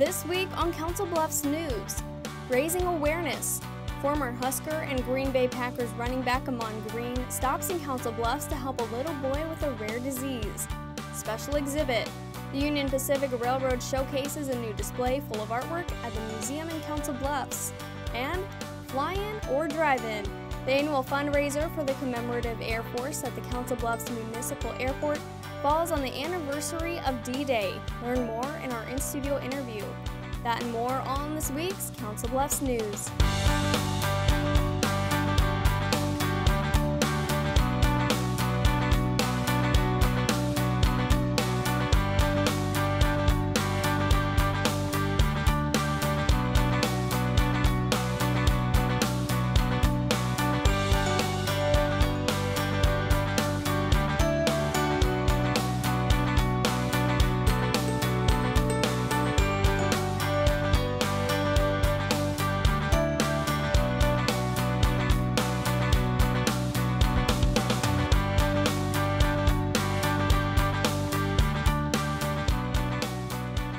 This week on Council Bluffs News, raising awareness. Former Husker and Green Bay Packers running back Amon Green stops in Council Bluffs to help a little boy with a rare disease. Special exhibit. The Union Pacific Railroad showcases a new display full of artwork at the museum in Council Bluffs. And fly-in or drive-in. The annual fundraiser for the commemorative Air Force at the Council Bluffs Municipal Airport falls on the anniversary of D-Day. Learn more in our in-studio interview. That and more on this week's Council Bluffs News.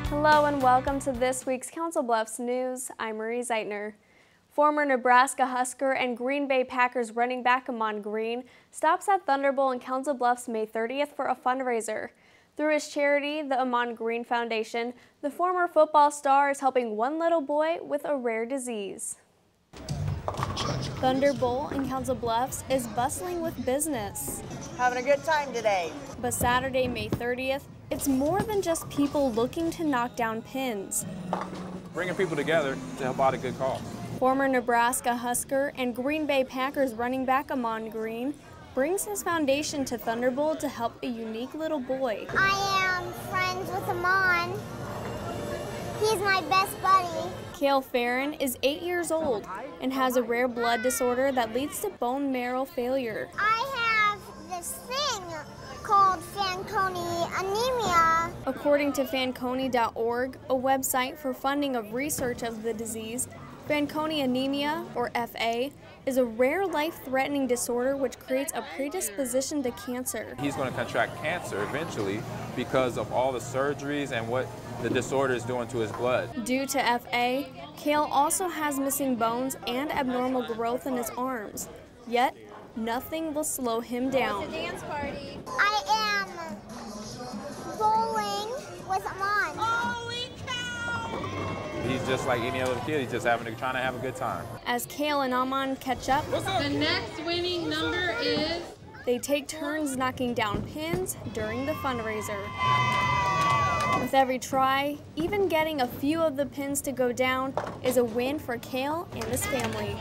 Hello and welcome to this week's Council Bluffs News. I'm Marie Zeitner. Former Nebraska Husker and Green Bay Packers running back Amon Green stops at Thunderbolt in Council Bluffs May 30th for a fundraiser. Through his charity, the Amon Green Foundation, the former football star is helping one little boy with a rare disease. Thunderbolt in Council Bluffs is bustling with business. Having a good time today. But Saturday, May 30th, it's more than just people looking to knock down pins. Bringing people together to help out a good cause. Former Nebraska Husker and Green Bay Packers running back Amon Green brings his foundation to Thunderbolt to help a unique little boy. I am friends with Amon. He's my best buddy. Cale Farron is 8 years old and has a rare blood disorder that leads to bone marrow failure. I have this thing called Fanconi anemia. According to Fanconi.org, a website for funding of research of the disease, Fanconi anemia, or FA, is a rare life-threatening disorder which creates a predisposition to cancer. He's going to contract cancer eventually because of all the surgeries and what the disorder is doing to his blood. Due to FA, Cale also has missing bones and abnormal growth in his arms. Yet, nothing will slow him down. Dance party. I am bowling with Amon. Holy cow! He's just like any other kid. He's just trying to have a good time. As Cale and Amon catch up, the next winning number is... They take turns knocking down pins during the fundraiser. With every try, even getting a few of the pins to go down is a win for Cale and his family.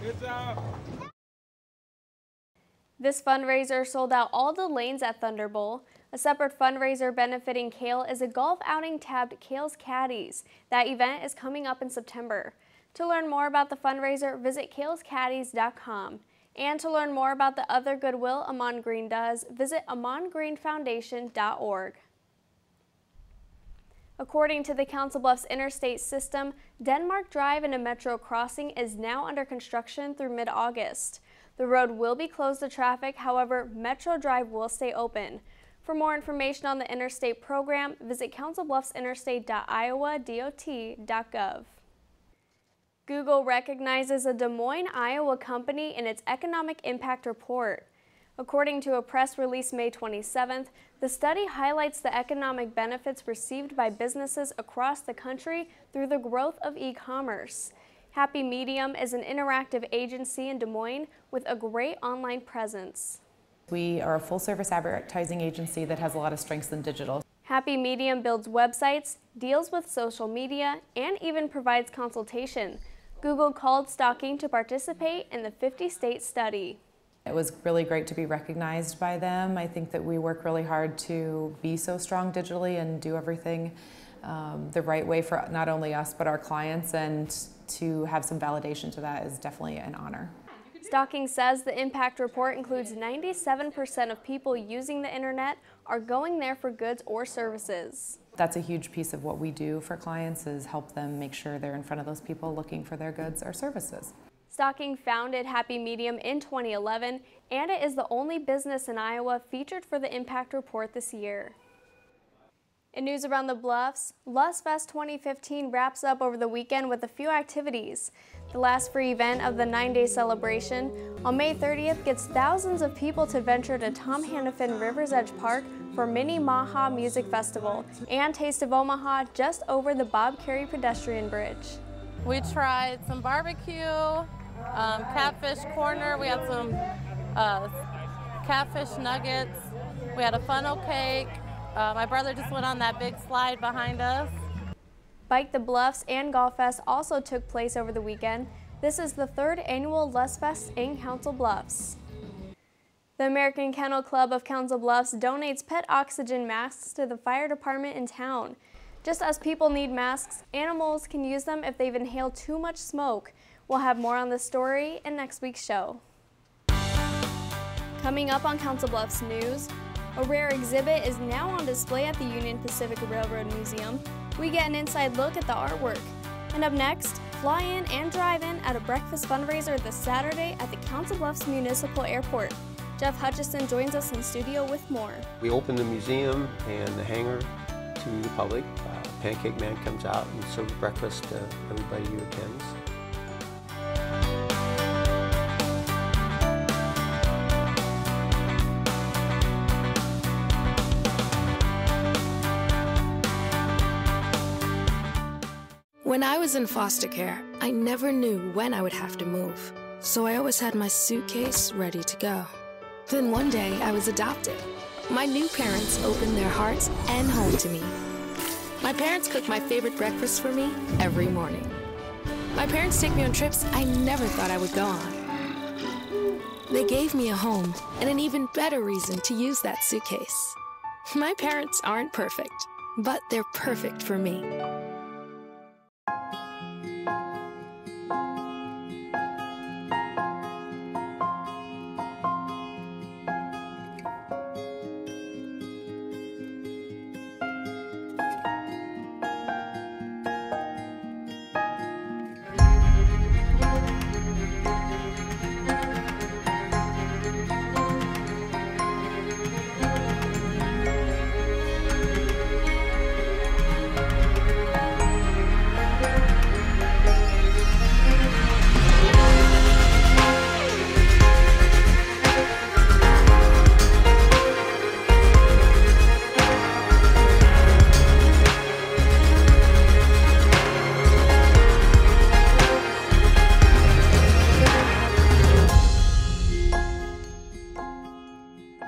Good job. This fundraiser sold out all the lanes at Thunderbolt. A separate fundraiser benefiting Cale is a golf outing tabbed Cale's Caddies. That event is coming up in September. To learn more about the fundraiser, visit calescaddies.com. And to learn more about the other goodwill Amon Green does, visit amongreenfoundation.org. According to the Council Bluffs Interstate System, Denmark Drive and a metro crossing is now under construction through mid-August. The road will be closed to traffic, however, Metro Drive will stay open. For more information on the interstate program, visit councilbluffsinterstate.iowadot.gov. Google recognizes a Des Moines, Iowa company in its Economic Impact Report. According to a press release May 27th, the study highlights the economic benefits received by businesses across the country through the growth of e-commerce. Happy Medium is an interactive agency in Des Moines with a great online presence. We are a full-service advertising agency that has a lot of strengths in digital. Happy Medium builds websites, deals with social media, and even provides consultation. Google called Stocking to participate in the 50-state study. It was really great to be recognized by them. I think that we work really hard to be so strong digitally and do everything the right way for not only us but our clients, and to have some validation to that is definitely an honor. Stocking says the impact report includes 97% of people using the internet are going there for goods or services. That's a huge piece of what we do for clients, is help them make sure they're in front of those people looking for their goods or services. Stocking founded Happy Medium in 2011, and it is the only business in Iowa featured for the Impact Report this year. In news around the Bluffs, Lust Fest 2015 wraps up over the weekend with a few activities. The last free event of the 9-day celebration on May 30th gets thousands of people to venture to Tom Hannafin River's Edge Park for Mini Maha Music Festival and Taste of Omaha just over the Bob Carey pedestrian bridge. We tried some barbecue, catfish corner, we had some catfish nuggets, we had a funnel cake. My brother just went on that big slide behind us. Bike the Bluffs and Golf Fest also took place over the weekend. This is the 3rd annual Lust Fest in Council Bluffs. The American Kennel Club of Council Bluffs donates pet oxygen masks to the fire department in town. Just as people need masks, animals can use them if they've inhaled too much smoke. We'll have more on this story in next week's show. Coming up on Council Bluffs News, a rare exhibit is now on display at the Union Pacific Railroad Museum. We get an inside look at the artwork. And up next, fly in and drive in at a breakfast fundraiser this Saturday at the Council Bluffs Municipal Airport. Jeff Hutchison joins us in studio with more. We open the museum and the hangar to the public. Pancake Man comes out and serves breakfast to everybody who attends. When I was in foster care, I never knew when I would have to move, so I always had my suitcase ready to go. Then one day, I was adopted. My new parents opened their hearts and home to me. My parents cook my favorite breakfast for me every morning. My parents take me on trips I never thought I would go on. They gave me a home and an even better reason to use that suitcase. My parents aren't perfect, but they're perfect for me.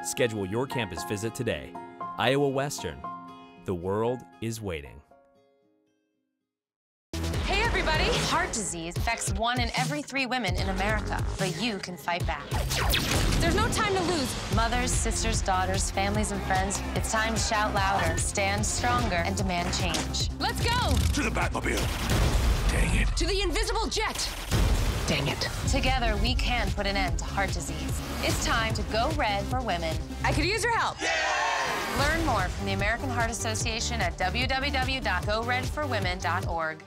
Schedule your campus visit today. Iowa Western. The world is waiting. Hey everybody! Heart disease affects 1 in every 3 women in America, but you can fight back. There's no time to lose. Mothers, sisters, daughters, families, and friends, it's time to shout louder, stand stronger, and demand change. Let's go! To the Batmobile. Dang it. To the invisible jet. Dang it. Together, we can put an end to heart disease. It's time to go red for women. I could use your help. Yeah! Learn more from the American Heart Association at www.goredforwomen.org.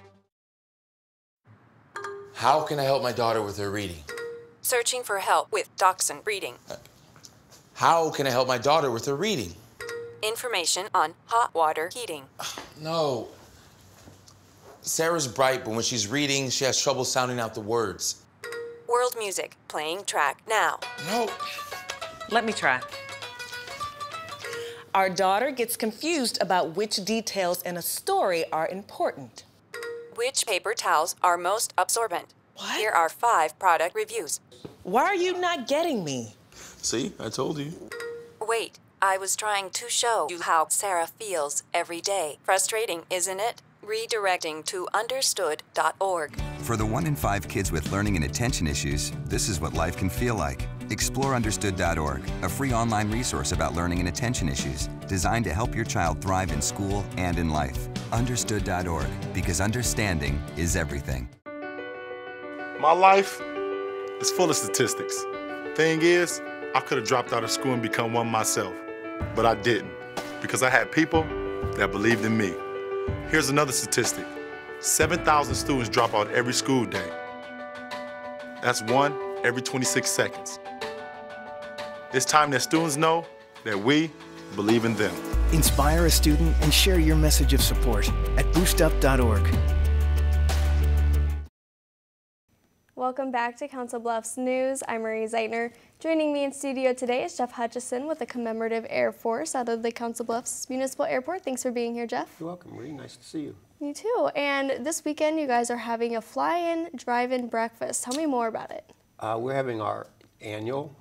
How can I help my daughter with her reading? Searching for help with Dachshund Reading. How can I help my daughter with her reading? Information on hot water heating. No. Sarah's bright, but when she's reading, she has trouble sounding out the words. World music, playing track now. No. Let me try. Our daughter gets confused about which details in a story are important. Which paper towels are most absorbent? What? Here are 5 product reviews. Why are you not getting me? See, I told you. Wait, I was trying to show you how Sarah feels every day. Frustrating, isn't it? Redirecting to understood.org. For the 1 in 5 kids with learning and attention issues, this is what life can feel like. Explore understood.org, a free online resource about learning and attention issues, designed to help your child thrive in school and in life. Understood.org, because understanding is everything. My life is full of statistics. Thing is, I could have dropped out of school and become one myself, but I didn't, because I had people that believed in me. Here's another statistic. 7,000 students drop out every school day. That's 1 every 26 seconds. It's time that students know that we believe in them. Inspire a student and share your message of support at boostup.org. Welcome back to Council Bluffs News. I'm Marie Zeitner. Joining me in studio today is Jeff Hutchison with the Commemorative Air Force out of the Council Bluffs Municipal Airport. Thanks for being here, Jeff. You're welcome, Marie. Nice to see you. You too. And this weekend, you guys are having a fly-in, drive-in breakfast. Tell me more about it. We're having our annual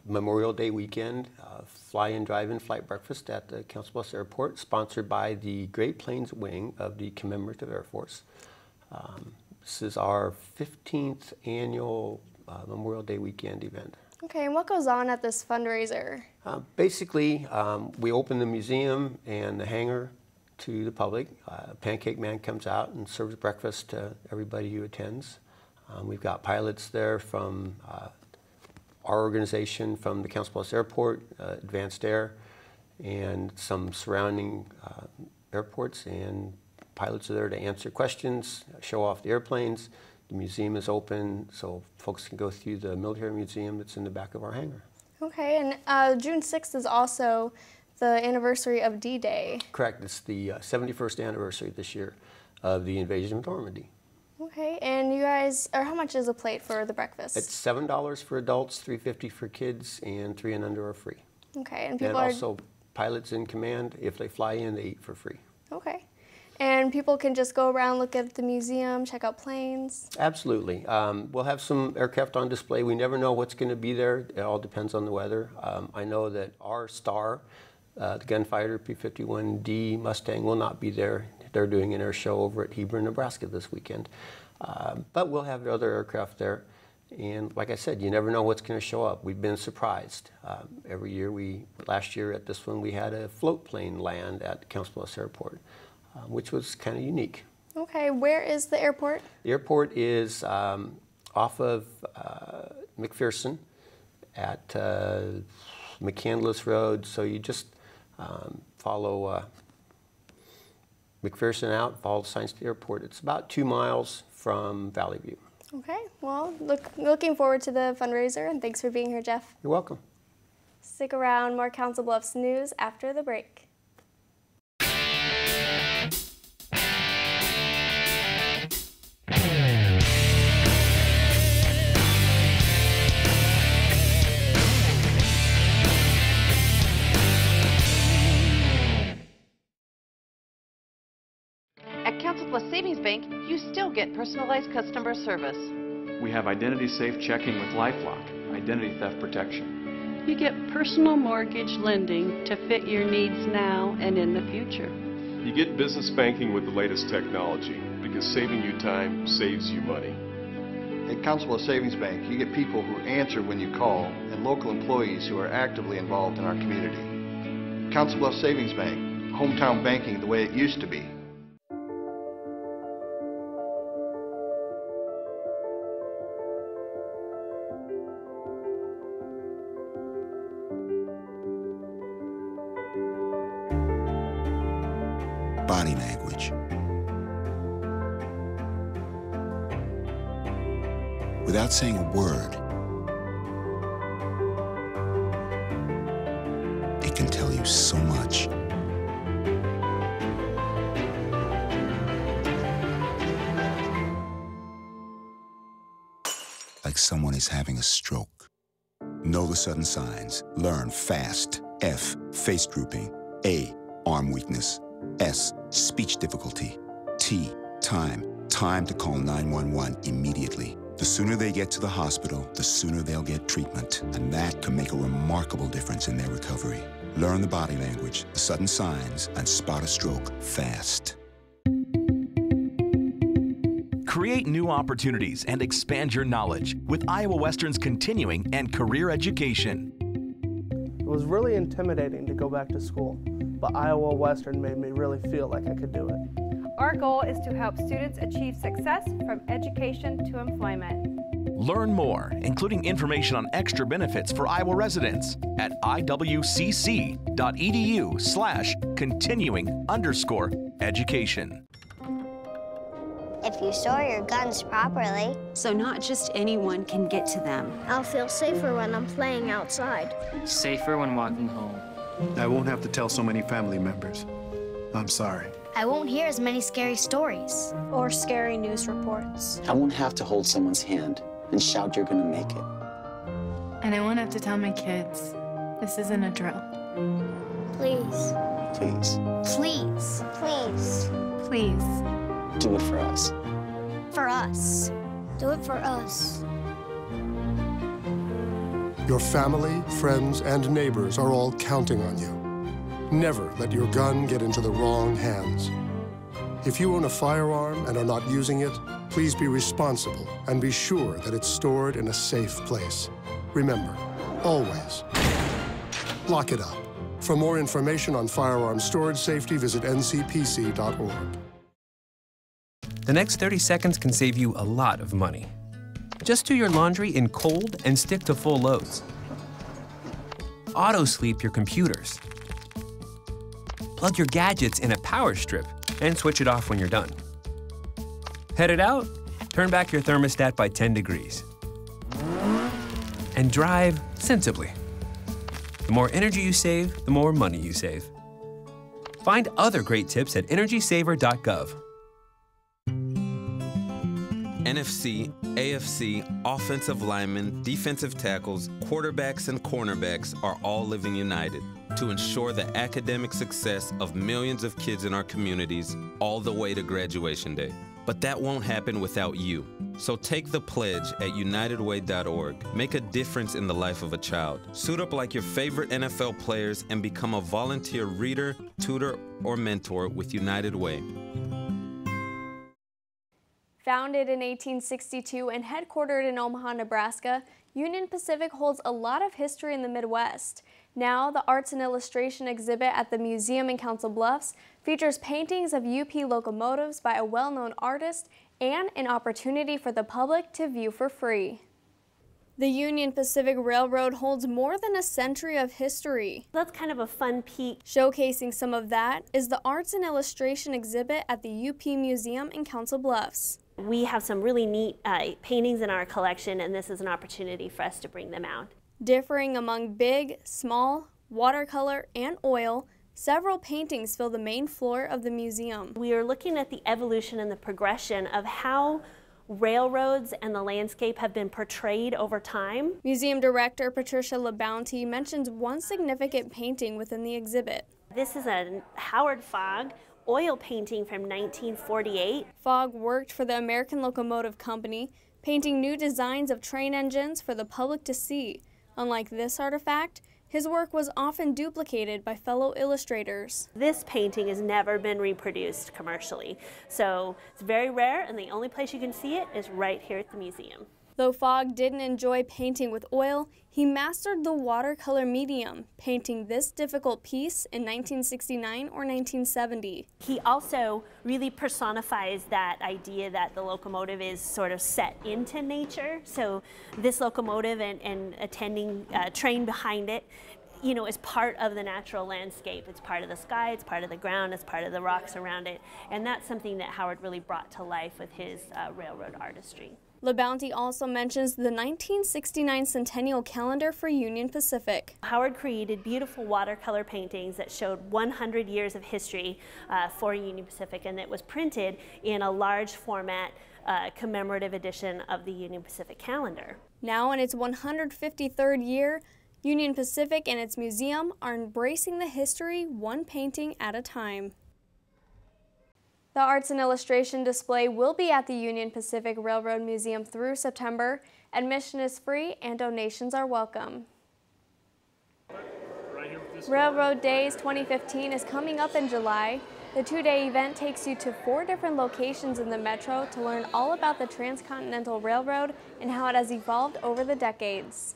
Memorial Day weekend fly-in, drive-in flight breakfast at the Council Bluffs Airport, sponsored by the Great Plains Wing of the Commemorative Air Force. This is our 15th annual Memorial Day weekend event. Okay, and what goes on at this fundraiser? Basically, we open the museum and the hangar to the public. Pancake Man comes out and serves breakfast to everybody who attends. We've got pilots there from our organization, from the Council Bluffs Airport, Advanced Air, and some surrounding airports, and pilots are there to answer questions, show off the airplanes. The museum is open, so folks can go through the military museum that's in the back of our hangar. Okay, and June 6th is also the anniversary of D-Day. Correct. It's the 71st anniversary this year of the invasion of Normandy. Okay, and you guys, or how much is a plate for the breakfast? It's $7 for adults, $3.50 for kids, and 3 and under are free. Okay, and people and also pilots in command, if they fly in, they eat for free. Okay. And people can just go around, look at the museum, check out planes? Absolutely. We'll have some aircraft on display. We never know what's going to be there. It all depends on the weather. I know that our star, the gunfighter P-51D Mustang, will not be there. They're doing an air show over at Hebron, Nebraska this weekend. But we'll have other aircraft there. And like I said, you never know what's going to show up. We've been surprised. Every year, last year at this one, we had a float plane land at Council Bluffs Airport, which was kind of unique. Okay, where is the airport? The airport is off of McPherson at McCandless Road. So you just follow McPherson out, follow the signs to the airport. It's about 2 miles from Valley View. Okay, well, looking forward to the fundraiser, and thanks for being here, Jeff. You're welcome. Stick around, more Council Bluffs news after the break. At Council Bluffs Savings Bank, you still get personalized customer service. We have identity-safe checking with LifeLock, identity theft protection. You get personal mortgage lending to fit your needs now and in the future. You get business banking with the latest technology, because saving you time saves you money. At Council Bluffs Savings Bank, you get people who answer when you call and local employees who are actively involved in our community. Council Bluffs Savings Bank, hometown banking the way it used to be. Body language. Without saying a word, it can tell you so much. Like someone is having a stroke. Know the sudden signs. Learn fast. F, face drooping. A, arm weakness. S, speech difficulty. T, time. Time to call 911 immediately. The sooner they get to the hospital, the sooner they'll get treatment. And that can make a remarkable difference in their recovery. Learn the body language, the sudden signs, and spot a stroke fast. Create new opportunities and expand your knowledge with Iowa Western's continuing and career education. It was really intimidating to go back to school, but Iowa Western made me really feel like I could do it. Our goal is to help students achieve success from education to employment. Learn more, including information on extra benefits for Iowa residents at iwcc.edu/continuing_education. if you store your guns properly. So not just anyone can get to them. I'll feel safer when I'm playing outside. Safer when walking home. I won't have to tell so many family members. I'm sorry. I won't hear as many scary stories. Or scary news reports. I won't have to hold someone's hand and shout you're gonna make it. And I won't have to tell my kids, this isn't a drill. Please. Please. Please. Please. Please. Do it for us. For us. Do it for us. Your family, friends, and neighbors are all counting on you. Never let your gun get into the wrong hands. If you own a firearm and are not using it, please be responsible and be sure that it's stored in a safe place. Remember, always, lock it up. For more information on firearm storage safety, visit ncpc.org. The next 30 seconds can save you a lot of money. Just do your laundry in cold and stick to full loads. Auto-sleep your computers. Plug your gadgets in a power strip and switch it off when you're done. Headed out? Turn back your thermostat by 10 degrees. And drive sensibly. The more energy you save, the more money you save. Find other great tips at energysaver.gov. NFC, AFC, offensive linemen, defensive tackles, quarterbacks, and cornerbacks are all living united to ensure the academic success of millions of kids in our communities all the way to graduation day. But that won't happen without you. So take the pledge at unitedway.org. Make a difference in the life of a child. Suit up like your favorite NFL players and become a volunteer reader, tutor, or mentor with United Way. Founded in 1862 and headquartered in Omaha, Nebraska, Union Pacific holds a lot of history in the Midwest. Now, the Arts and Illustration exhibit at the museum in Council Bluffs features paintings of UP locomotives by a well-known artist and an opportunity for the public to view for free. The Union Pacific Railroad holds more than a century of history. That's kind of a fun peek. Showcasing some of that is the Arts and Illustration exhibit at the UP Museum in Council Bluffs. We have some really neat paintings in our collection, and this is an opportunity for us to bring them out. Differing among big, small, watercolor, and oil, several paintings fill the main floor of the museum. We are looking at the evolution and the progression of how railroads and the landscape have been portrayed over time. Museum Director Patricia LaBounty mentions one significant painting within the exhibit. This is a Howard Fogg oil painting from 1948. Fogg worked for the American Locomotive Company, painting new designs of train engines for the public to see. Unlike this artifact, his work was often duplicated by fellow illustrators. This painting has never been reproduced commercially, so it's very rare, and the only place you can see it is right here at the museum. Though Fogg didn't enjoy painting with oil, he mastered the watercolor medium, painting this difficult piece in 1969 or 1970. He also really personifies that idea that the locomotive is sort of set into nature. So this locomotive and attending train behind it, you know, is part of the natural landscape. It's part of the sky, it's part of the ground, it's part of the rocks around it. And that's something that Howard really brought to life with his railroad artistry. LaBounty also mentions the 1969 Centennial Calendar for Union Pacific. Howard created beautiful watercolor paintings that showed 100 years of history for Union Pacific, and it was printed in a large format commemorative edition of the Union Pacific calendar. Now in its 153rd year, Union Pacific and its museum are embracing the history one painting at a time. The Arts and Illustration display will be at the Union Pacific Railroad Museum through September. Admission is free and donations are welcome. Railroad Days 2015 is coming up in July. The two-day event takes you to 4 different locations in the metro to learn all about the Transcontinental Railroad and how it has evolved over the decades.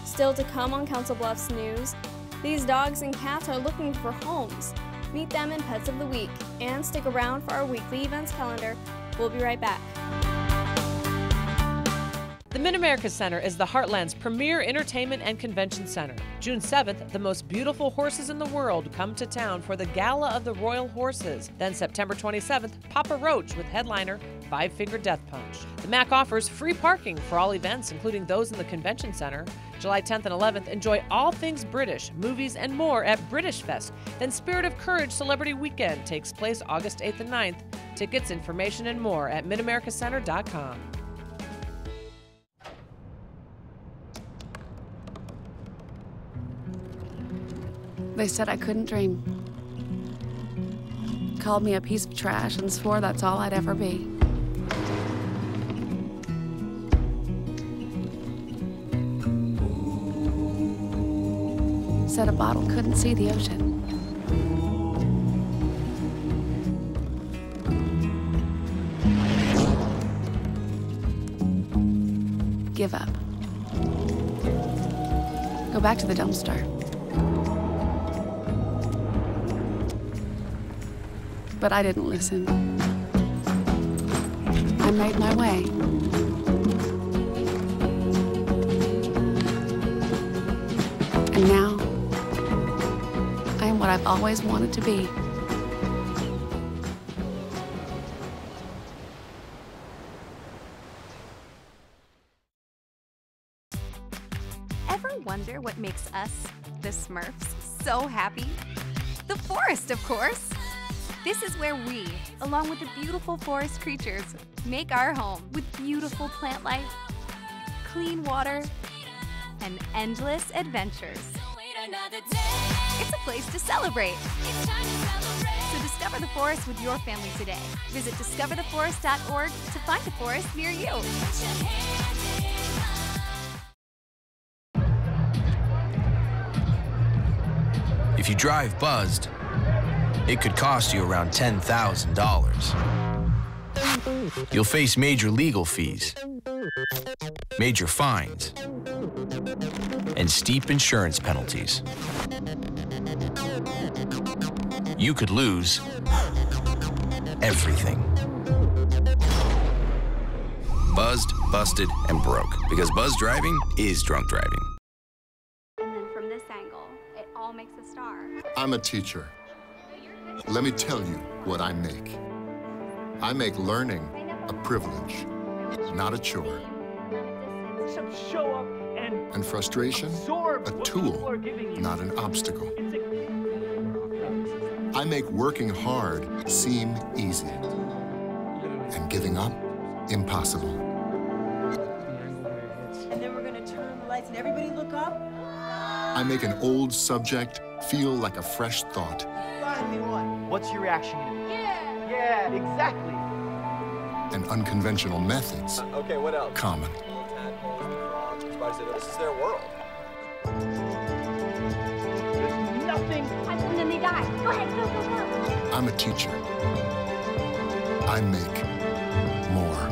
Still to come on Council Bluffs News, these dogs and cats are looking for homes. Meet them in Pets of the Week, and stick around for our weekly events calendar. We'll be right back. The Mid-America Center is the Heartland's premier entertainment and convention center. June 7th, the most beautiful horses in the world come to town for the Gala of the Royal Horses. Then September 27th, Papa Roach with headliner Five Finger Death Punch. The MAC offers free parking for all events, including those in the convention center. July 10th and 11th, enjoy all things British, movies, and more at British Fest. Then Spirit of Courage Celebrity Weekend takes place August 8th and 9th. Tickets, information, and more at midamericacenter.com. They said I couldn't dream. Called me a piece of trash and swore that's all I'd ever be. Said a bottle couldn't see the ocean. Give up. Go back to the dumpster. But I didn't listen. I made my way. And now, I am what I've always wanted to be. Ever wonder what makes us, the Smurfs, so happy? The forest, of course. This is where we, along with the beautiful forest creatures, make our home with beautiful plant life, clean water, and endless adventures. It's a place to celebrate. So discover the forest with your family today. Visit discovertheforest.org to find a forest near you. If you drive buzzed, it could cost you around $10,000. You'll face major legal fees, major fines, and steep insurance penalties. You could lose everything. Buzzed, busted, and broke. Because buzz driving is drunk driving. And then from this angle, it all makes a star. I'm a teacher. Let me tell you what I make. I make learning a privilege, not a chore. Show up And frustration, a tool, not an obstacle. I make working hard seem easy, and giving up impossible. And then we're going to turn the lights and everybody look up. I make an old subject feel like a fresh thought. Finally won. What's your reaction? Yeah! Yeah, exactly. And unconventional methods Okay, what else? common. This is their world. There's nothing. And then they die. Go ahead, go, go, go. I'm a teacher. I make more.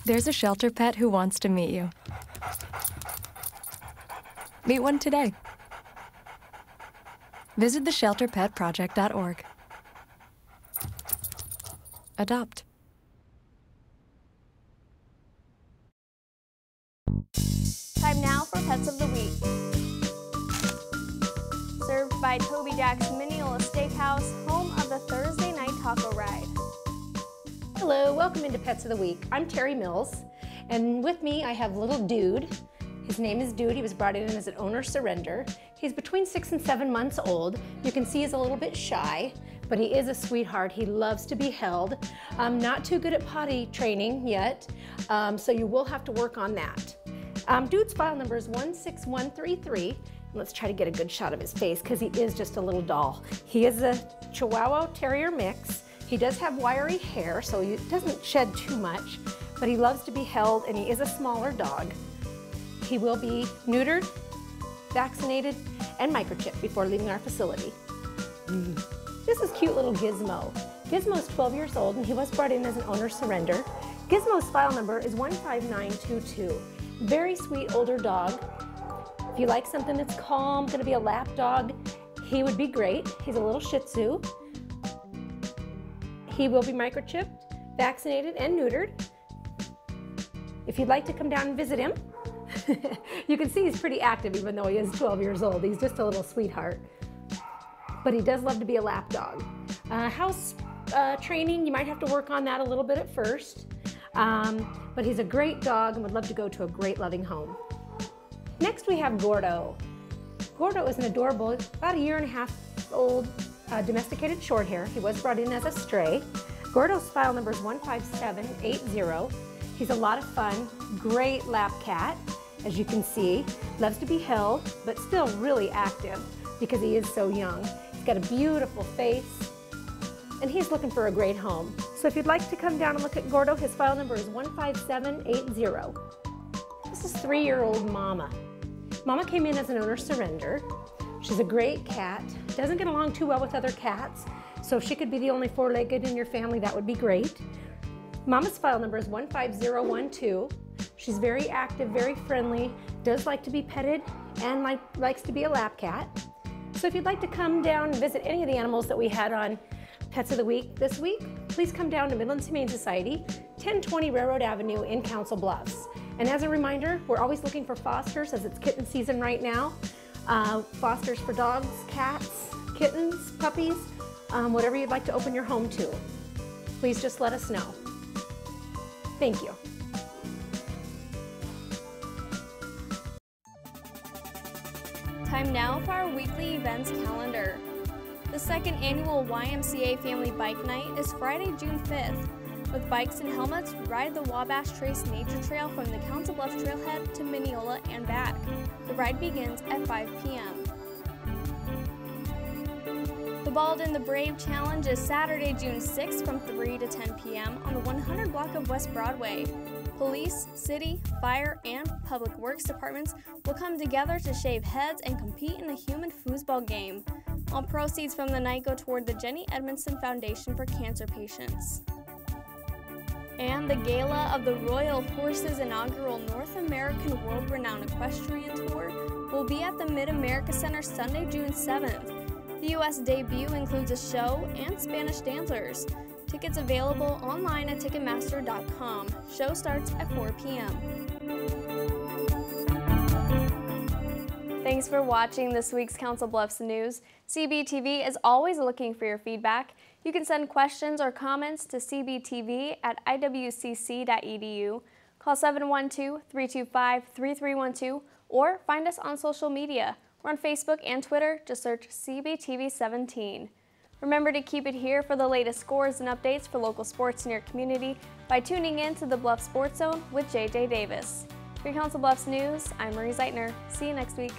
There's a shelter pet who wants to meet you. Meet one today. Visit theshelterpetproject.org. Adopt. Time now for Pets of the Week. Served by Toby Jack's Mineola Steakhouse, home of the Thursday Night Taco Ride. Hello, welcome into Pets of the Week. I'm Terry Mills, and with me I have little Dude. His name is Dude. He was brought in as an owner surrender. He's between 6 and 7 months old. You can see he's a little bit shy, but he is a sweetheart. He loves to be held. Not too good at potty training yet, so you will have to work on that. Dude's file number is 16133. Let's try to get a good shot of his face because he is just a little doll. He is a Chihuahua Terrier mix. He does have wiry hair, so he doesn't shed too much, but he loves to be held, and he is a smaller dog. He will be neutered, vaccinated, and microchipped before leaving our facility. This is cute little Gizmo. Gizmo is 12 years old and he was brought in as an owner surrender. Gizmo's file number is 15922. Very sweet older dog. If you like something that's calm, gonna be a lap dog, he would be great. He's a little Shih Tzu. He will be microchipped, vaccinated, and neutered. If you'd like to come down and visit him, you can see he's pretty active even though he is 12 years old. He's just a little sweetheart. But he does love to be a lap dog. House training, you might have to work on that a little bit at first. But he's a great dog and would love to go to a great loving home. Next we have Gordo. Gordo is an adorable, about 1.5 years old domesticated short hair. He was brought in as a stray. Gordo's file number is 15780. He's a lot of fun, great lap cat, as you can see. Loves to be held, but still really active because he is so young. He's got a beautiful face, and he's looking for a great home. So if you'd like to come down and look at Gordo, his file number is 15780. This is 3-year-old Mama. Mama came in as an owner surrender. She's a great cat, doesn't get along too well with other cats, so if she could be the only 4-legged in your family, that would be great. Mama's file number is 15012. She's very active, very friendly, does like to be petted, and likes to be a lap cat. So if you'd like to come down and visit any of the animals that we had on Pets of the Week this week, please come down to Midlands Humane Society, 1020 Railroad Avenue in Council Bluffs. And as a reminder, we're always looking for fosters as it's kitten season right now. Fosters for dogs, cats, kittens, puppies, whatever you'd like to open your home to. Please just let us know. Thank you. Time now for our weekly events calendar. The second annual YMCA Family Bike Night is Friday, June 5th. With bikes and helmets, ride the Wabash Trace Nature Trail from the Council Bluffs Trailhead to Mineola and back. The ride begins at 5 p.m. The Bald and the Brave Challenge is Saturday, June 6th from 3 to 10 p.m. on the 100 block of West Broadway. Police, city, fire, and public works departments will come together to shave heads and compete in a human foosball game. All proceeds from the night go toward the Jenny Edmondson Foundation for Cancer Patients. And the Gala of the Royal Horses inaugural North American World-Renowned Equestrian Tour will be at the Mid-America Center Sunday, June 7th. The U.S. debut includes a show and Spanish dancers. Tickets available online at Ticketmaster.com. Show starts at 4 p.m. Thanks for watching this week's Council Bluffs News. CBTV is always looking for your feedback. You can send questions or comments to cbtv@iwcc.edu. Call 712-325-3312 or find us on social media. We're on Facebook and Twitter. Just search CBTV17. Remember to keep it here for the latest scores and updates for local sports in your community by tuning in to the Bluff Sports Zone with JJ Davis. For Council Bluffs News, I'm Marie Zeitner. See you next week.